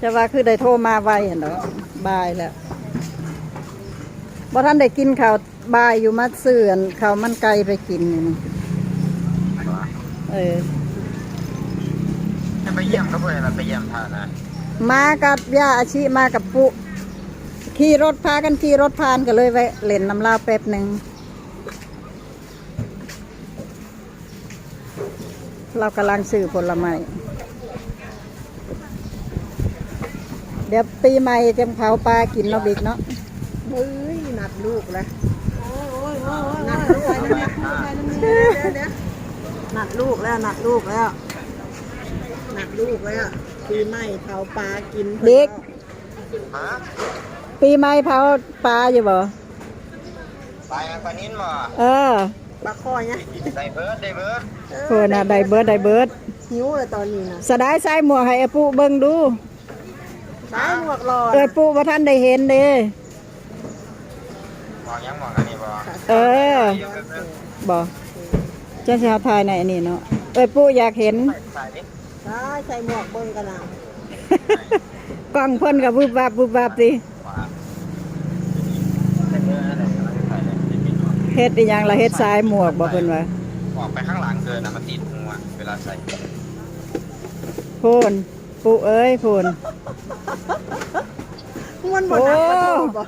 จะว่าคือได้โทรมาไวเห็นเนาะบายแล้วบ่ท่านได้กินข้าวบายอยู่มาเสื่อนข้าวมันไก่ไปกินนี่จะไปเยี่ยมเขาเลยไปเยี่ยมท่านะมากับย่าอาชีมากับปุขี่รถพากันขี่รถผ่านก็เลยแวะเล่นน้ำลาวแป๊บหนึ่งเรากำลังซื้อผลไม้เดี๋ยวปีใหม่จะเผาปลากินเนาะบิ๊กเนาะเฮ้ยหนักลูกเลยหนักลูกหนักลูกแล้วหนักลูกแล้วหนักลูกแล้วปีใหม่เผาปลากินบิ๊กปีใหม่เผาปลาอยู่บ่ปลานิ้นบ่ปลาคอยไงได้เบิร์ดโอ้น่ะได้เบิร์ดหิวเลยตอนนี้นะสดายใส่หมวกให้ไอ้ปู่เบิ่งดูใส่หมวกรอปู่ว่าท่านได้เห็นเด้มองยังมองอันนี้บ่จะสิหาถ่ายในอันนี้เนาะปู่อยากเห็นใส่หมวกเบิ่งกันนะกล้องเพิ่นก็วุบวับสิเฮ็ดอีหยังล่ะเฮ็ดสายหมวกบ่เพิ่นว่าออกไปข้างหลังเกินนะมันติดหัวเวลาใส่พูนปู่เอ้ยพูนมันบ่นักปะโทบ่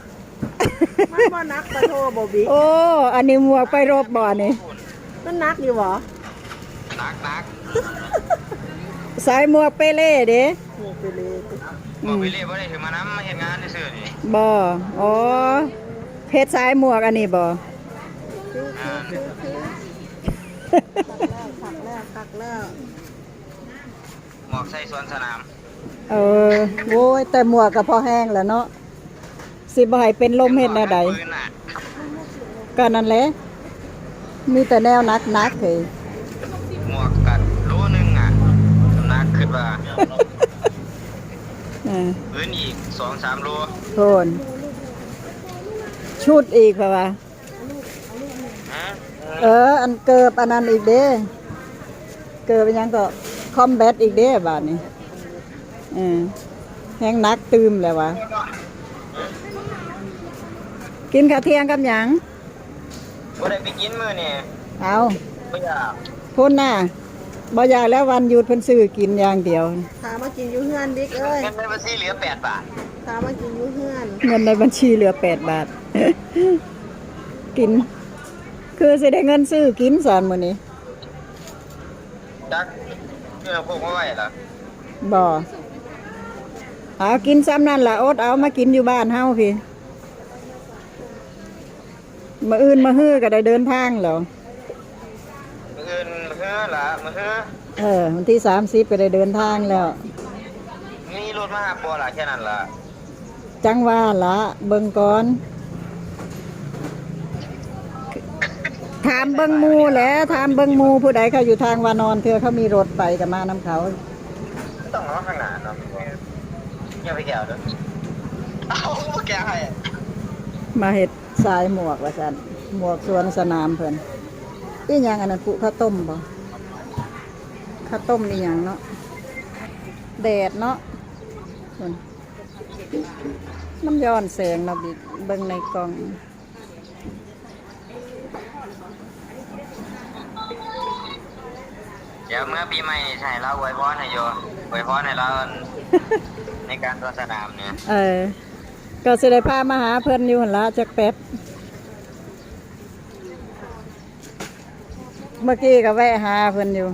มันบ่นักปะโทบ่บิ๊กโอ้อันนี้หมวกไปรบบ่นี่มันนักอยู่บ่นักสายหมวกเปเล่เด้หมวกเปเล่บ่ได้ถึงมาน้ำมาเห็นงานซื่อนี่บ่อ๋อเพชรสายหมวกอันนี้บ่ขักแล้วหมวกใส่สวนสนามโว้ยแต่หมวกก็พอแห้งแล้วเนาะสิบ่ให้เป็นลมเฮ็ดแนวใดก็นั่นแหละมีแต่แนวนักเฮ้ยหมวกกัดโลนึงนักขึ้นว่าพื้นอีก 2-3 โลโทนชุดอีกป่ะวะอันเกิบอันนั้นอีกเด้เกิบยังก็คอมแบทอีกเด้บาทนี้แห้งนักตืมเลยวะกินข้าวเที่ยงกับหยังบ่ได้ไปกินมื้อนี่เอาบ่อยากพุ่นน่ะบ่อยากแล้ววันหยุดเพิ่นซื้อกินอย่างเดียวถามมากินอยู่เฮือนบิ๊กเอ้ยเงินในบัญชีเหลือ8 บาทถามมากินอยู่เฮือนเงินในบัญชีเหลือ8 บาทกินคือสิได้เงินซื้อกินสอนมื้อนี้จักพวกมาไว้ล่ะบ่เอากินซ้ำนั่นล่ะอดเอามากินอยู่บ้านเฮาพี่มื้ออื่นมื้อฮื้อก็ได้เดินทางแล้วมื้ออื่นมื้อฮื้อล่ะมื้อฮื้อวันที่30ก็ได้เดินทางแล้วมีรถมาหาบ่ล่ะแค่นั้นล่ะจังว่าละเบิ่งก่อนถามเบิ่งหมู่แหละถามเบิ่งหมู่ผู้ใดเขาอยู่ทางวานอนเทื่อเขามีรถไปก็มานำเขาต้องรอข้างหน้าเนาะอย่าไปแก้วเด้อเอาบ่แก้ให้มาเฮ็ดสายหมวกว่าซั่นหมวกสวนสนามเพิ่นอีหยังอันนั้นปุข้าวต้มบ่ข้าวต้มนี่หยังเนาะแดดเนาะมันย้อนแสงเนาะบิ๊กเบิ่งในกล่องเดี๋ยวเมื่อปีใหม่ใช่เราอวยพรให้โยอวยพรให้เราในการสวนสนามเนี่ยก็สิได้พามาหาเพิ่นอยู่หั่นล่ะจักแป๊บเมื่อกี้ก็แวะหาเพิ่นอยู่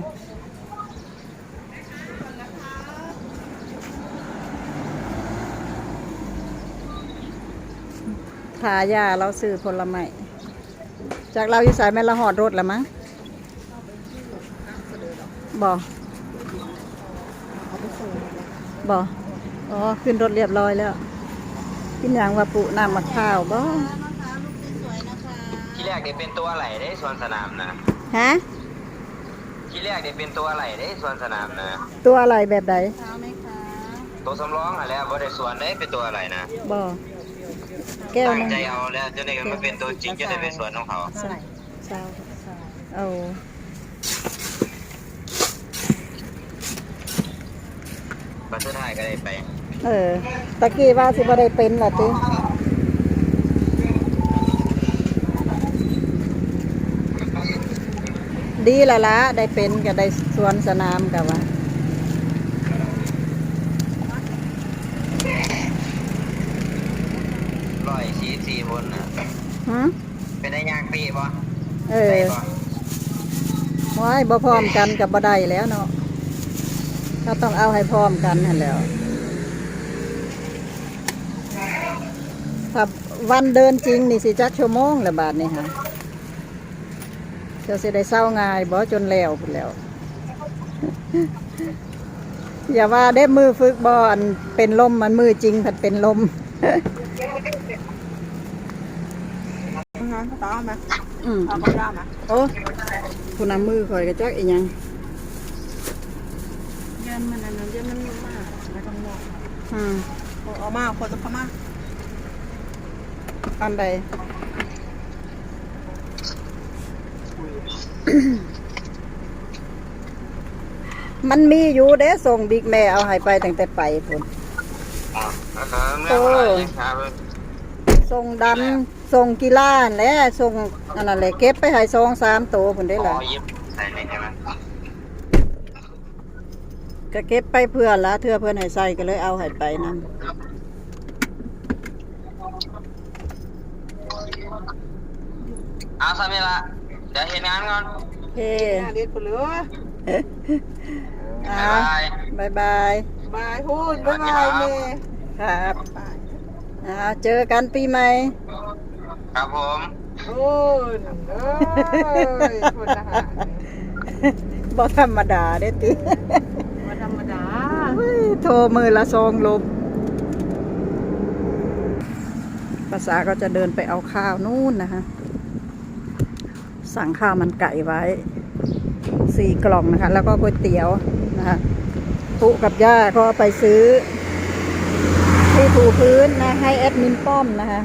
ทายาเราซื้อผลไม้จากเราอยู่สายแม่ละหอดรถแล้วมั้งบ่อ๋อขึ้นรถเรียบร้อยแล้วกินอย่างว่าปุน้ำมะพร้าวบ่ที่แรกเดี๋ยวเป็นตัวอะไรได้สวนสนามนะฮะที่แรกเดี๋ยวเป็นตัวอะไรได้สวนสนามนะตัวอะไรแบบใดตัวสำรองอะไรบ่ได้สวนได้เป็นตัวอะไรนะบ่แก้วตั้งใจเอาแล้วจะได้มาเป็นตัวจริงจะได้เป็นสวนของเขา บัตรสุดท้ายก็ได้ไป ตะกี้ว่าสิบ่ได้เป็นล่ะติดีละละได้เป็นก็ได้สวนสนามกับว่า 144คนน่ะ ฮะ เป็นได้ยางปีบ่ ว้ายบ่พร้อมกันกับบ่ได้แล้วเนาะถ้าต้องเอาให้พร้อมกันนั่นแหล้วถ้าวันเดินจริงนี่สิจักชั่วโมงละบาทนี่ค่ะจะสิได้เศร้าง่ายบ่จนแล้วพุ่นแล้ว อย่าว่าได้มือฝึกบ่อันเป็นลมมันมือจริงผัดเป็นลม ต่อมา อืม เอาก็ได้มา โอ้คุณนำมือคอยกระจักอีหยัง ยันมันอันนั้นยันมันมากไม่ต้องงอก อืม เอามาคนจะเข้ามา อันใด มันมีอยู่เด้ส่งบิ๊กแม่เอาให้ไปตั้งแต่ไปพุ่น เมื่อไหร่ครับ ส่งดำส่งกีฬาและส่งอันนั้นแหละเก็บไปให้2-3 ตัวพุ่นได้ อ๋ ล่ะ อยิบใส่เลยใช่ไหม ก็เก็บไปเพื่อนละเทื่อเพื่อนให้ใส่ก็เลยเอาให้ไปนำ เอาซะมีละเดี๋ยวเห็นงานก่อน เฮ้ เด็ดไปเลย อ่าบายบาย บายพูดบายบายเมย์ ครับเจอกันปีใหม่ ครับผม โอ้ยเอ้ยคนละหา บ่ธรรมดาเด้ติ มาธรรมดา โทรมือละ2 ลบภาษาก็จะเดินไปเอาข้าวนู่นนะคะสั่งข้าวมันไก่ไว้4 กล่องนะคะแล้วก็ก๋วยเตี๋ยวนะคะปุ๊กับย่าก็ไปซื้อที่ถูพื้นนะให้แอดมินป้อมนะคะ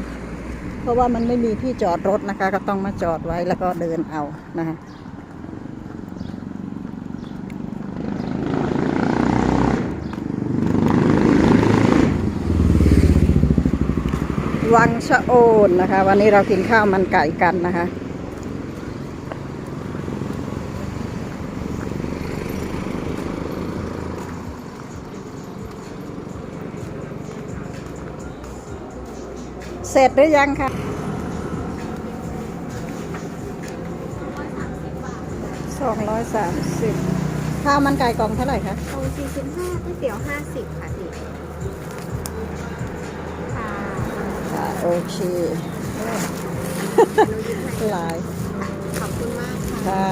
เพราะว่ามันไม่มีที่จอดรถนะคะก็ต้องมาจอดไว้แล้วก็เดินเอานะคะวังชะโอนนะคะวันนี้เรากินข้าวมันไก่กันนะคะเสร็จหรือยังคะ230ข้าวมันไก่กล่องเท่าไหร่คะ โอ้45ก๋วยเตี๋ยว50ค่ะพี่ค่ะ โอเคหลาย ขอบคุณมากค่ะ ค่ะ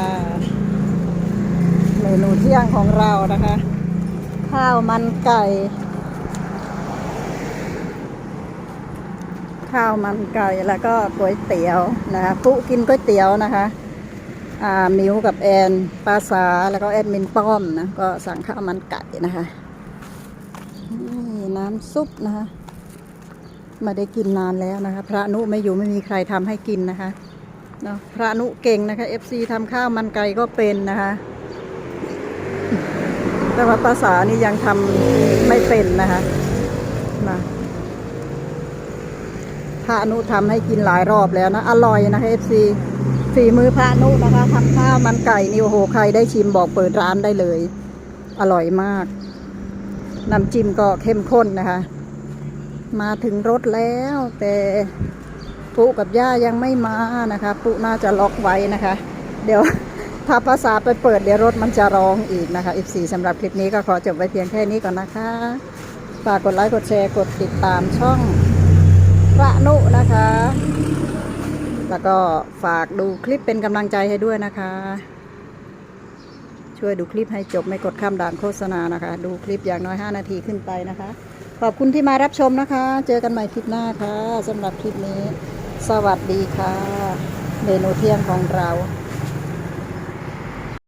เมนูเที่ยงของเรานะคะ ข้าวมันไก่ ข้าวมันไก่แล้วก็ก๋วยเตี๋ยวนะคะปุ๊กินก๋วยเตี๋ยวนะคะมิวกับแอนปาสาแล้วก็แอดมินป้อมนะก็สั่งข้าวมันไก่นะคะนี่น้ำซุปนะคะไม่ได้กินนานแล้วนะคะพระนุไม่อยู่ไม่มีใครทำให้กินนะคะเนาะพระนุเก่งนะคะ FC ทำข้าวมันไก่ก็เป็นนะคะแต่ว่าภาษานี่ยังทำไม่เป็นนะคะนะพระนุทำให้กินหลายรอบแล้วนะอร่อยนะคะ FC ฝีมือพระนุนะคะทำข้าวมันไก่นี่โอ้โหใครได้ชิมบอกเปิดร้านได้เลยอร่อยมากน้ำจิ้มก็เข้มข้นนะคะมาถึงรถแล้วแต่ปุ๊กับย่ายังไม่มานะคะปุ๊น่าจะล็อกไว้นะคะ เดี๋ยวถ้าภาษาไปเปิดเดี๋ยวรถมันจะร้องอีกนะคะ F4 สำหรับคลิปนี้ก็ขอจบไว้เพียงแค่นี้ก่อนนะคะฝากกดไลค์กดแชร์กดติดตามช่องพระนุนะคะแล้วก็ฝากดูคลิปเป็นกำลังใจให้ด้วยนะคะช่วยดูคลิปให้จบไม่กดข้ามด่านโฆษณานะคะดูคลิปอย่างน้อย5 นาทีขึ้นไปนะคะขอบคุณที่มารับชมนะคะเจอกันใหม่คลิปหน้าค่ะสำหรับคลิปนี้สวัสดีค่ะเมนูเที่ยงของเรา